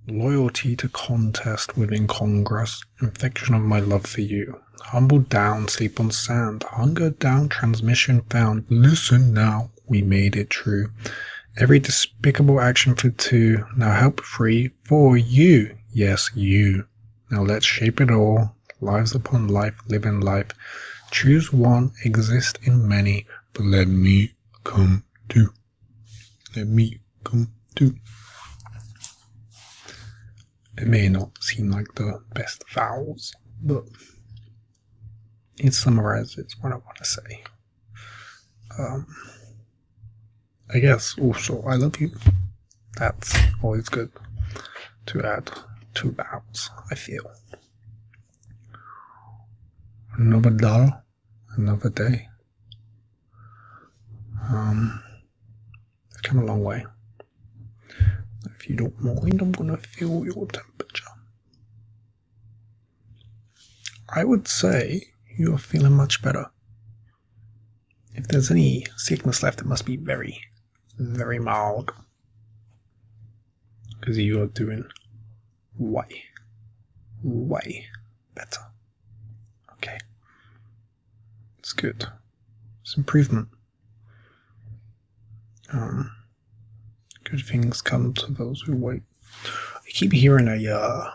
Loyalty to contest within Congress, infection of my love for you. Humbled down, sleep on sand, hunger down, transmission found. Listen now, we made it true. Every despicable action for two, now help free for you. Yes, you. Now let's shape it all. Lives upon life, live in life. Choose one, exist in many, but let me come too. Let me come too. It may not seem like the best vowels, but it summarizes what I want to say. I guess also I love you. That's always good to add two vowels, I feel. Another dollar, another day. It's come a long way. If you don't mind, I'm gonna feel your temperature. I would say you are feeling much better. If there's any sickness left, it must be very, very mild. Because you are doing way, way better. Okay. It's good. It's improvement. Good things come to those who wait. I keep hearing a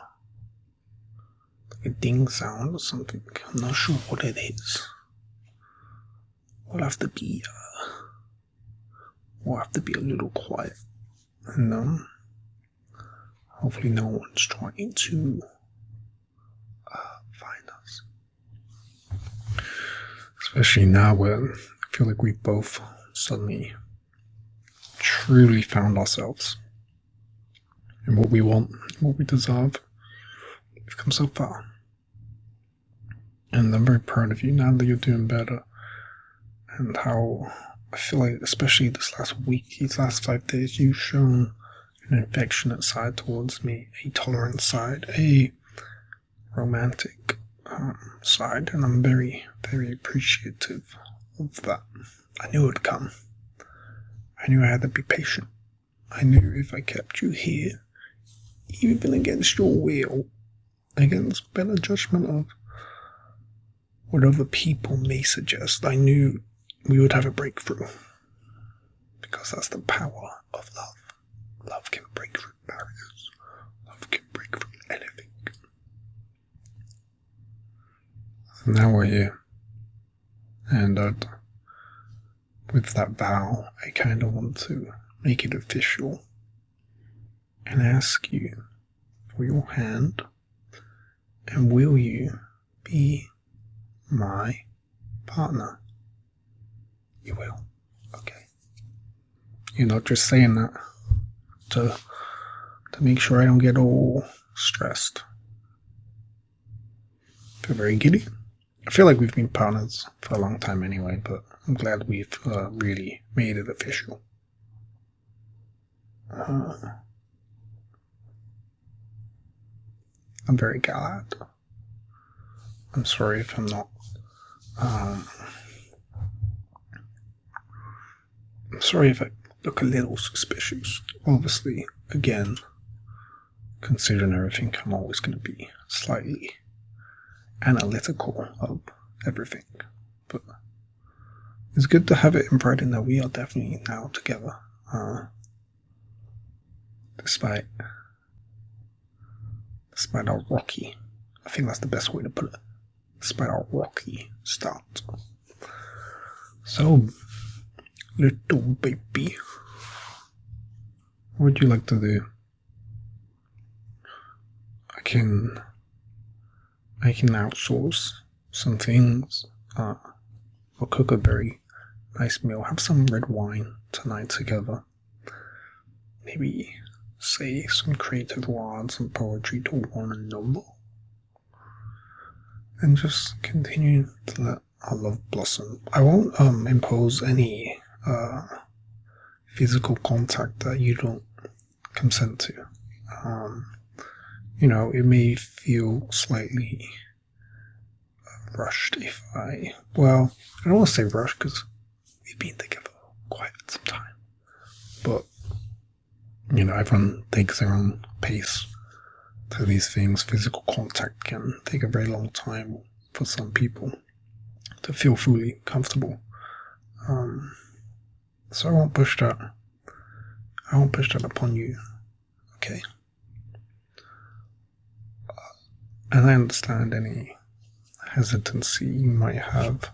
ding sound or something. I'm not sure what it is. We'll have to be a little quiet, and hopefully no one's trying to find us. Especially now where I feel like we both suddenly truly found ourselves and what we want, what we deserve. We've come so far, and I'm very proud of you now that you're doing better. And how I feel like, especially this last week, these last 5 days, you've shown an affectionate side towards me, a tolerant side, a romantic side, and I'm very, very appreciative of that. I knew it would come. I knew I had to be patient. I knew if I kept you here, even against your will, against better judgment of what other people may suggest, I knew we would have a breakthrough. Because that's the power of love. Love can break through barriers. Love can break through anything. So now we're here. And with that vow, I kind of want to make it official and ask you for your hand, and will you be my partner? You will. Okay. You're not just saying that to make sure I don't get all stressed. I feel very giddy. I feel like we've been partners for a long time anyway, but I'm glad we've really made it official. I'm very glad. I'm sorry if I'm not. I'm sorry if I look a little suspicious. Obviously, again, considering everything, I'm always going to be slightly analytical of everything. But it's good to have it in writing that we are definitely now together. Despite our rocky, I think that's the best way to put it, despite our rocky start. So, little baby, what would you like to do? I can outsource some things, or cook a very nice meal, have some red wine tonight together, maybe say some creative words and poetry to one another, and just continue to let our love blossom. I won't impose any physical contact that you don't consent to. It may feel slightly rushed if I don't want to say rushed because we've been together quite some time. But, everyone takes their own pace to these things. Physical contact can take a very long time for some people to feel fully comfortable. So I won't push that. I won't push that upon you. Okay. And I understand any hesitancy you might have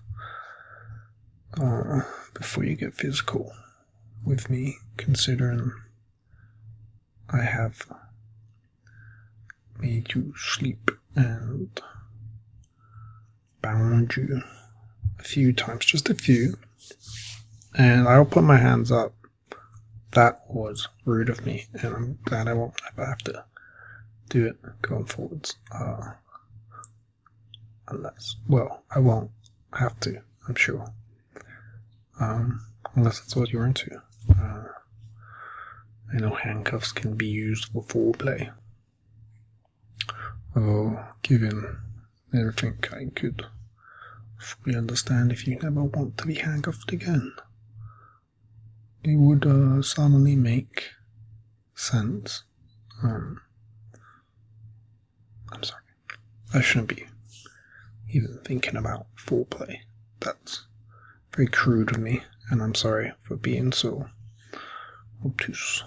before you get physical with me, considering I have made you sleep and bound you a few times, just a few, and I'll put my hands up. That was rude of me, and I'm glad I won't ever have to do it going forwards. Unless, well, I won't have to, I'm sure. Unless that's what you're into. I know handcuffs can be used for foreplay. Although, given everything, I could fully understand if you never want to be handcuffed again. It would suddenly make sense. I'm sorry. I shouldn't be even thinking about foreplay. That's very crude of me, and I'm sorry for being so obtuse.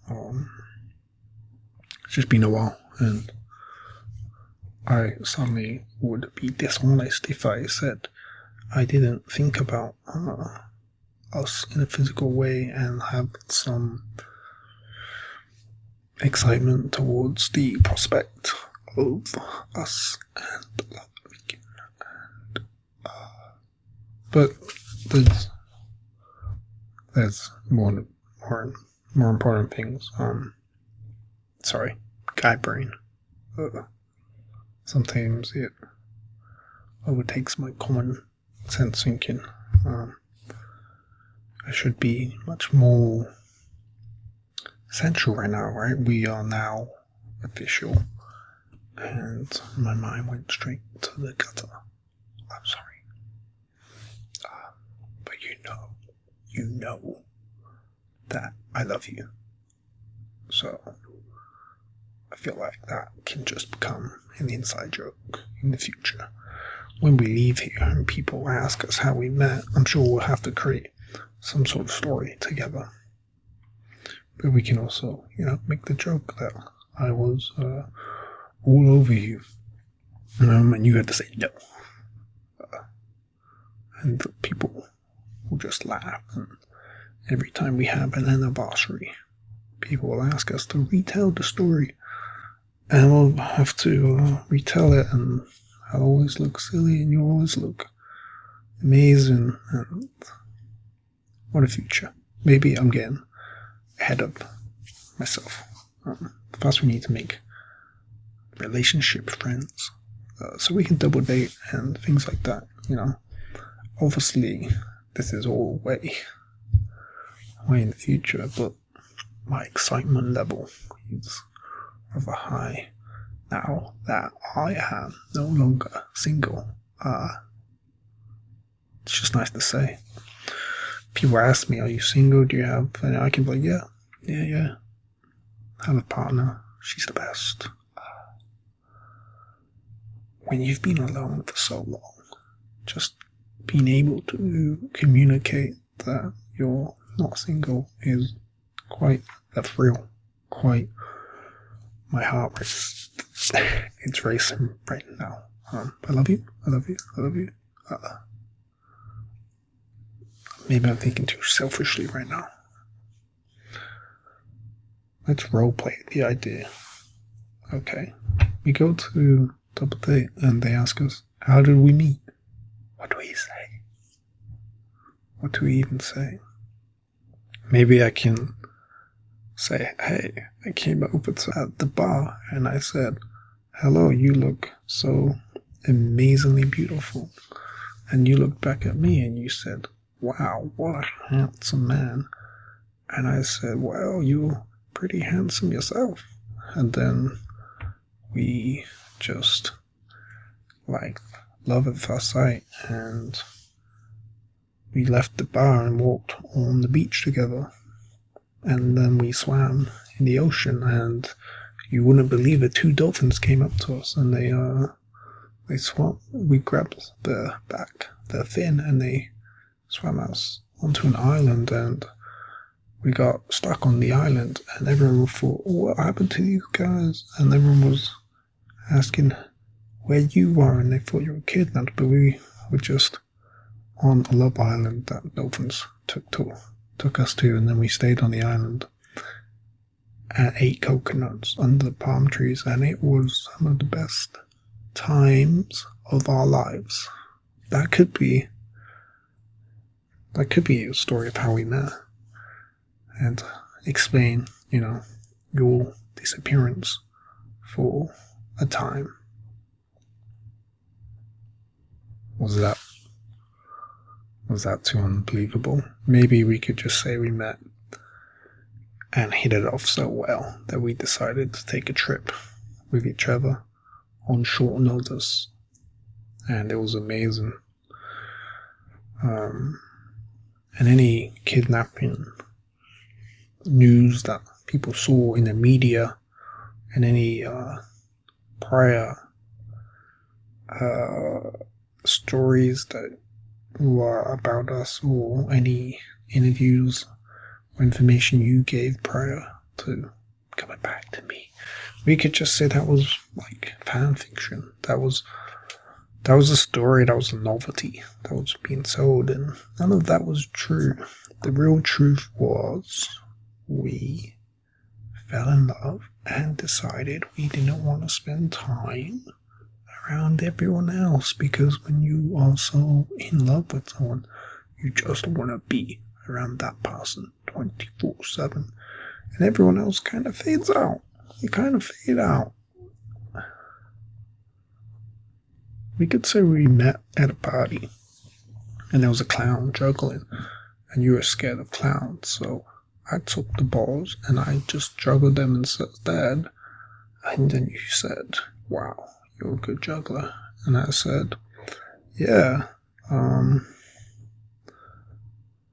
It's just been a while, and I suddenly would be dishonest if I said I didn't think about us in a physical way and have some excitement towards the prospect of us and love making. But there's more important things. Sorry, guy brain. Sometimes it overtakes my common sense thinking. I should be much more essential right now, right? We are now official, and my mind went straight to the gutter. I'm sorry. But you know that I love you. So I feel like that can just become an inside joke in the future. When we leave here and people ask us how we met, I'm sure we'll have to create some sort of story together. But we can also, make the joke that I was all over you. And you had to say no. And people will just laugh. And every time we have an anniversary, people will ask us to retell the story. And we'll have to retell it, and I'll always look silly and you'll always look amazing. And what a future. Maybe I'm getting ahead of myself. First we need to make relationship friends so we can double date and things like that, Obviously, this is all way in the future, but my excitement level is rather high now that I am no longer single. It's just nice to say. People ask me, are you single? Do you have... And I can be like, yeah. I have a partner. She's the best. When you've been alone for so long, just being able to communicate that you're not single is quite a thrill. Quite... My heart races. It's racing right now. I love you. Maybe I'm thinking too selfishly right now. Let's roleplay the idea. Okay. We go to double date and they ask us, how did we meet? What do we say? What do we even say? Maybe I can say, hey, I came over at the bar and I said, hello, you look so amazingly beautiful. And you looked back at me and you said, wow, what a handsome man. And I said, well, you're pretty handsome yourself. And then we just love at first sight, and we left the bar and walked on the beach together. And then we swam in the ocean, and you wouldn't believe it, 2 dolphins came up to us and they swam. We grabbed their fin, and they swam us onto an island, and we got stuck on the island, and everyone thought, what happened to these guys? And everyone was asking where you were, and they thought you were kidnapped, but we were just on a love island that dolphins took us to, and then we stayed on the island and ate coconuts under the palm trees, and it was some of the best times of our lives. That could be a story of how we met, and explain, your disappearance for a time. Was that too unbelievable? Maybe we could just say we met and hit it off so well that we decided to take a trip with each other on short notice, and it was amazing. And any kidnapping news that people saw in the media, and any prior stories that were about us, or any interviews or information you gave prior to coming back to me, we could just say that was like fan fiction. That was a story, that was a novelty that was being sold, and none of that was true. The real truth was we fell in love and decided we didn't want to spend time around everyone else, because when you are so in love with someone, you just want to be around that person 24/7, and everyone else kind of fades out. You kind of fade out. We could say we met at a party, and there was a clown juggling, and you were scared of clowns, so I took the balls and I just juggled them instead. And then you said, wow, you're a good juggler. And I said, yeah,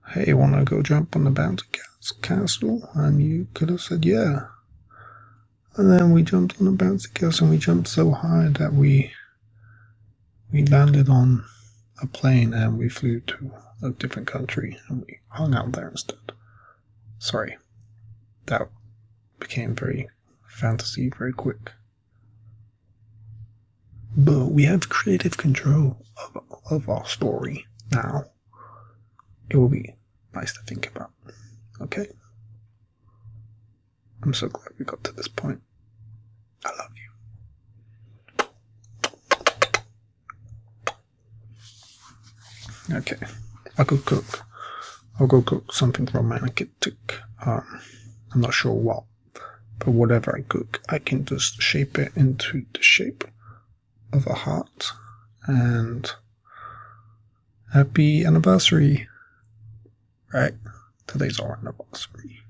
hey, wanna go jump on the bouncy castle? And you could have said, yeah. And then we jumped on the bouncy castle, and we jumped so high that we landed on a plane, and we flew to a different country, and we hung out there instead. Sorry, that became very fantasy very quick. But we have creative control of our story now. It will be nice to think about. Okay? I'm so glad we got to this point. I love you. Okay, I'll go cook something romantic. I'm not sure what, but whatever I cook, I can just shape it into the shape of a heart. And happy anniversary, right? Today's our anniversary.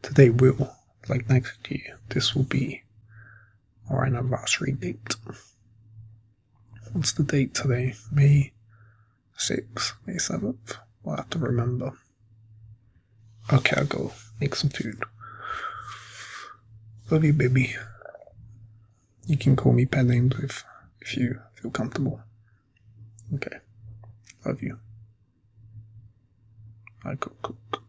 Today will, like next year, this will be our anniversary date. What's the date today? May 6th, May 7th. We'll have to remember. Okay, I'll go make some food. Love you, baby. You can call me pet names if you feel comfortable. Okay. Love you. I go cook.